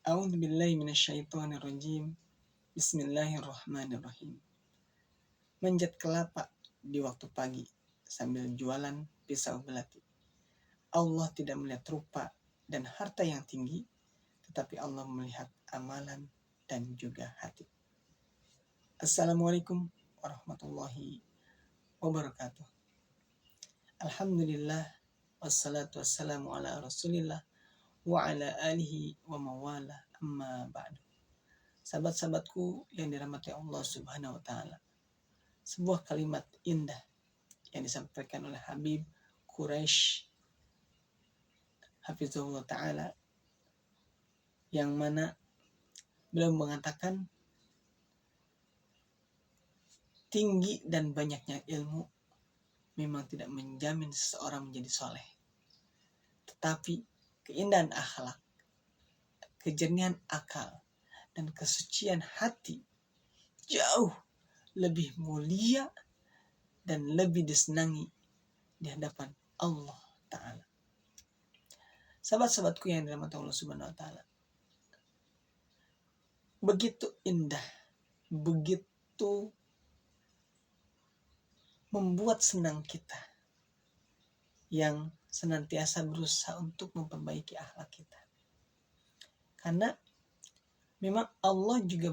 A'udzu billahi minasyaitonir rajim. Bismillahirrahmanirrahim. Manjat kelapa di waktu pagi sambil jualan pisau belati. Allah tidak melihat rupa dan harta yang tinggi, tetapi Allah melihat amalan dan juga hati. Assalamualaikum warahmatullahi wabarakatuh. Alhamdulillah, wassalatu wassalamu ala rasulillah wa ala alihi wa mawala, amma ba'du. Sahabat-sahabatku yang dirahmati Allah Subhanahu wa taala. Sebuah kalimat indah yang disampaikan oleh Habib Quraisy Hafizahullah taala, yang mana beliau mengatakan tinggi dan banyaknya ilmu memang tidak menjamin seseorang menjadi soleh, tetapi keindahan akhlak, kejernihan akal, dan kesucian hati jauh lebih mulia dan lebih disenangi di hadapan Allah Ta'ala. Sahabat-sahabatku yang dirahmati Allah Subhanahu wa Ta'ala, begitu indah, begitu membuat senang kita yang senantiasa berusaha untuk memperbaiki akhlak kita. Karena memang Allah juga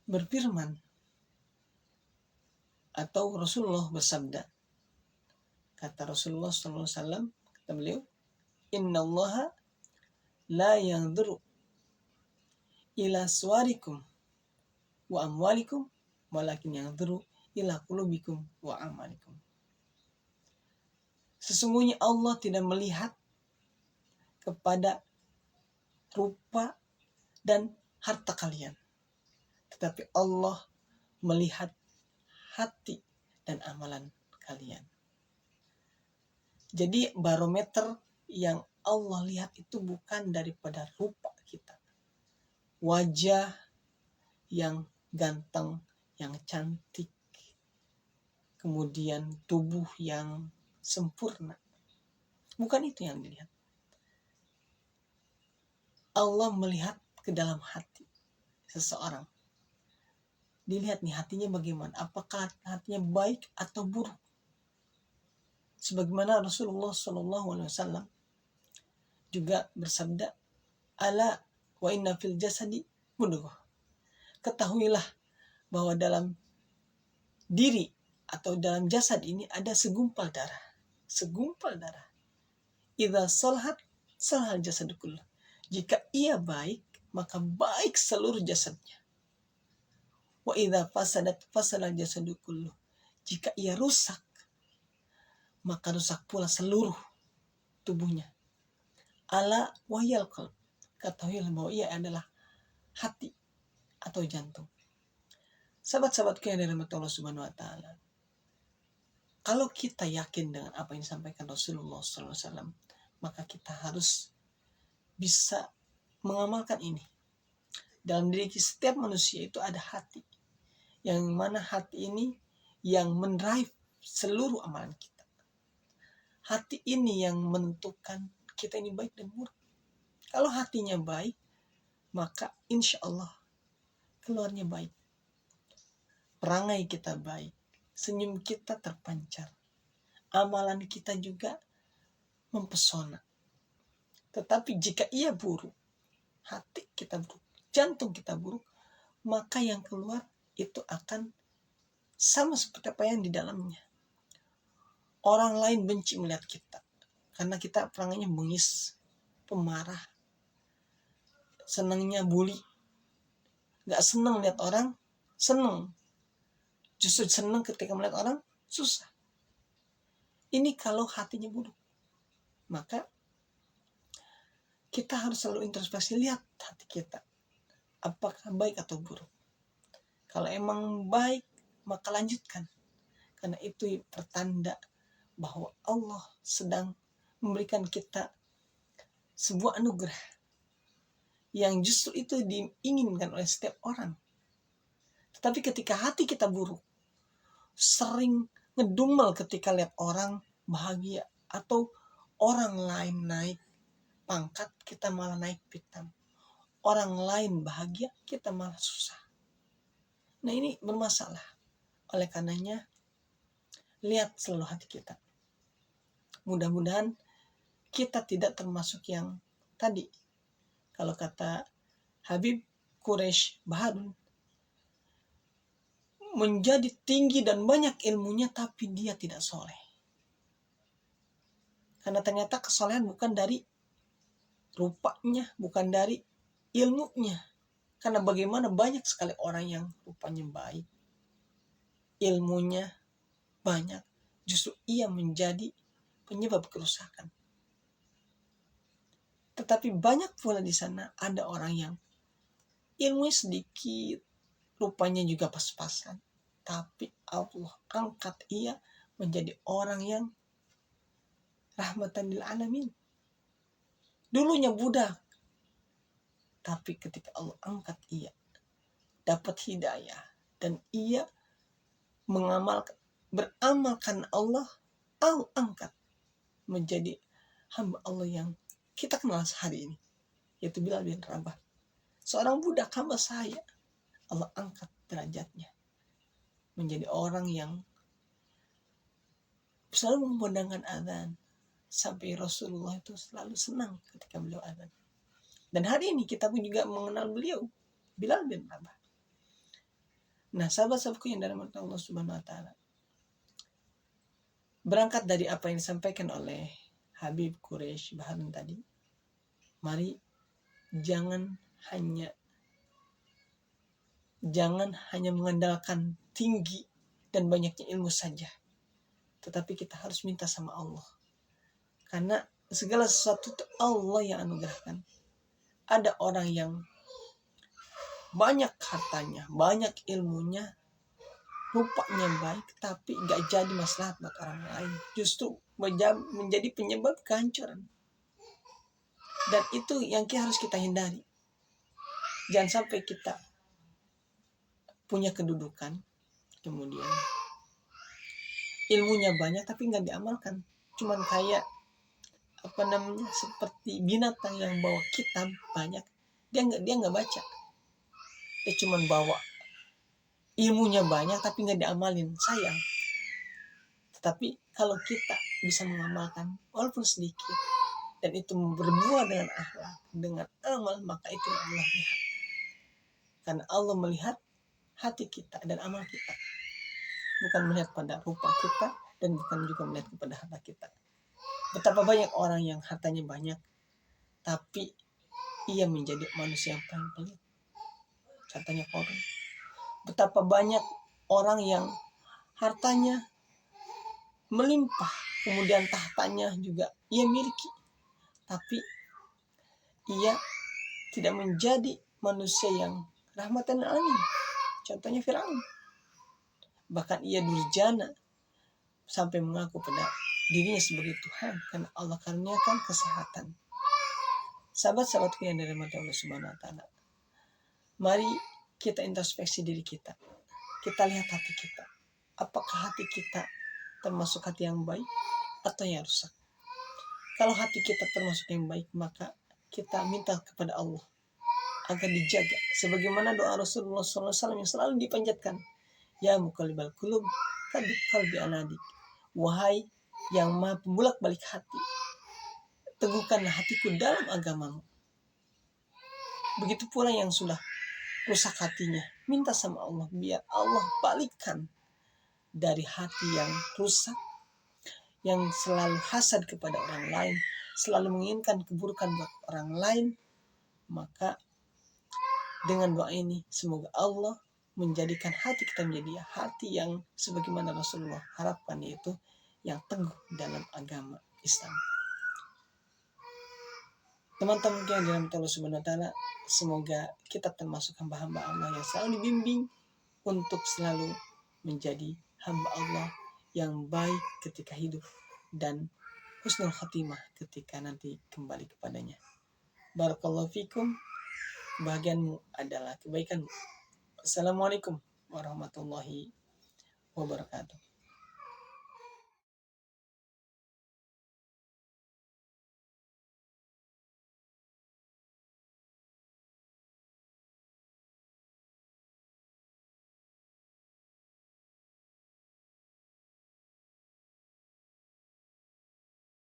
berfirman, atau Rasulullah bersabda, kata Rasulullah SAW, kata beliau, innallaha la yanzuru ila suwarikum wa amwalikum walakin yanzuru ila qulubikum wa amalikum. Sesungguhnya Allah tidak melihat kepada rupa dan harta kalian, tetapi Allah melihat hati dan amalan kalian. Jadi barometer yang Allah lihat itu bukan daripada rupa kita, wajah yang ganteng, yang cantik, kemudian tubuh yang sempurna. Bukan itu yang dilihat. Allah melihat ke dalam hati seseorang. Dilihat nih hatinya bagaimana, apakah hatinya baik atau buruk. Sebagaimana Rasulullah SAW juga bersabda, ala wa inna fil jasadi mudghah. Ketahuilah bahwa dalam diri atau dalam jasad ini ada segumpal darah. Segumpal darah. Idza salahat salahal jasadu kulluh. Jika ia baik, maka baik seluruh jasadnya. Wa idza fasadat fasadal jasadu kulluh. Jika ia rusak, maka rusak pula seluruh tubuhnya. Ala wahyal qalb. Ketahuilah bahwa ia adalah hati atau jantung. Sahabat-sahabatku yang dirahmati Allah Subhanahu wa taala, kalau kita yakin dengan apa yang disampaikan Rasulullah SAW, maka kita harus bisa mengamalkan ini. Dalam diri setiap manusia itu ada hati, yang mana hati ini yang mendrive seluruh amalan kita. Hati ini yang menentukan kita ini baik dan buruk. Kalau hatinya baik, maka insya Allah keluarnya baik. Perangai kita baik, senyum kita terpancar, amalan kita juga mempesona. Tetapi jika ia buruk, hati kita buruk, jantung kita buruk, maka yang keluar itu akan sama seperti apa yang di dalamnya. Orang lain benci melihat kita karena kita perangainya bengis, pemarah, senangnya bully, gak senang lihat orang senang, justru senang ketika melihat orang susah. Ini kalau hatinya buruk, maka kita harus selalu introspeksi, lihat hati kita apakah baik atau buruk. Kalau emang baik, maka lanjutkan, karena itu pertanda bahwa Allah sedang memberikan kita sebuah anugerah yang justru itu diinginkan oleh setiap orang. Tetapi ketika hati kita buruk, sering ngedumel ketika lihat orang bahagia atau orang lain naik, pangkat, kita malah naik pitam. Orang lain bahagia, kita malah susah. Nah, ini bermasalah. Oleh karenanya, lihat selalu hati kita. Mudah-mudahan kita tidak termasuk yang tadi. Kalau kata Habib Quraish Baharun, menjadi tinggi dan banyak ilmunya tapi dia tidak soleh. Karena ternyata kesolehan bukan dari rupanya, bukan dari ilmunya. Karena bagaimana banyak sekali orang yang rupanya baik, ilmunya banyak, justru ia menjadi penyebab kerusakan. Tetapi banyak pula di sana ada orang yang ilmunya sedikit, rupanya juga pas-pasan, tapi Allah angkat ia menjadi orang yang rahmatan lil alamin. Dulunya budak, tapi ketika Allah angkat ia dapat hidayah dan ia beramalkan Allah angkat menjadi hamba Allah yang kita kenal hari ini, yaitu Bilal bin Rabah. Seorang budak hamba saya, Allah angkat derajatnya menjadi orang yang selalu memandangkan azan, sampai Rasulullah itu selalu senang ketika beliau azan. Dan hari ini kita pun juga mengenal beliau, Bilal bin Rabah. Nah, sahabat-sahabatku yang dirahmati Allah Subhanahu wa taala, berangkat dari apa yang disampaikan oleh Habib Quraish Baharun tadi, mari jangan hanya mengandalkan tinggi dan banyaknya ilmu saja, tetapi kita harus minta sama Allah. Karena segala sesuatu itu Allah yang anugerahkan. Ada orang yang banyak hartanya, banyak ilmunya, rupanya baik, tapi gak jadi maslahat buat orang lain. Justru menjadi penyebab kehancuran. Dan itu yang harus kita hindari. Jangan sampai kita punya kedudukan, kemudian ilmunya banyak tapi gak diamalkan. Cuman kayak seperti binatang yang bawa kitab banyak, dia nggak baca. Dia cuma bawa ilmunya banyak tapi nggak diamalin, sayang. Tetapi kalau kita bisa mengamalkan walaupun sedikit dan itu berbuah dengan akhlak, dengan amal, maka itu Allah lihat. Karena Allah melihat hati kita dan amal kita, bukan melihat pada rupa kita dan bukan juga melihat kepada harta kita. Betapa banyak orang yang hartanya banyak tapi ia menjadi manusia yang paling pelit, hartanya korup. Betapa banyak orang yang hartanya melimpah, kemudian tahtanya juga ia miliki, tapi ia tidak menjadi manusia yang rahmatan lil alamin. Contohnya Firaun. Bahkan ia durjana sampai mengaku pada dirinya sebagai Tuhan karena Allah karuniakan kesehatan. Sahabat-sahabatku yang dirahmati Allah Subhanahu wa taala, mari kita introspeksi diri kita. Kita lihat hati kita. Apakah hati kita termasuk hati yang baik atau yang rusak? Kalau hati kita termasuk yang baik, maka kita minta kepada Allah agar dijaga. Sebagaimana doa Rasulullah SAW yang selalu dipanjatkan. Ya muqallibal qulub, tsabbit qalbi ala dinik. Wahai yang maha pembulak balik hati, teguhkanlah hatiku dalam agamamu. Begitu pula yang sudah rusak hatinya, minta sama Allah biar Allah balikkan dari hati yang rusak, yang selalu hasad kepada orang lain, selalu menginginkan keburukan buat orang lain. Maka dengan doa ini semoga Allah menjadikan hati kita menjadi hati yang sebagaimana Rasulullah harapkan, yaitu yang teguh dalam agama Islam. Teman-teman yang dirahmati Allah Subhanahu wa taala, semoga kita termasuk hamba-hamba Allah yang selalu dibimbing untuk selalu menjadi hamba Allah yang baik ketika hidup dan husnul khatimah ketika nanti kembali kepadanya. Barakallahu fikum. Kebahagiaanmu adalah kebaikanmu. Assalamualaikum warahmatullahi wabarakatuh.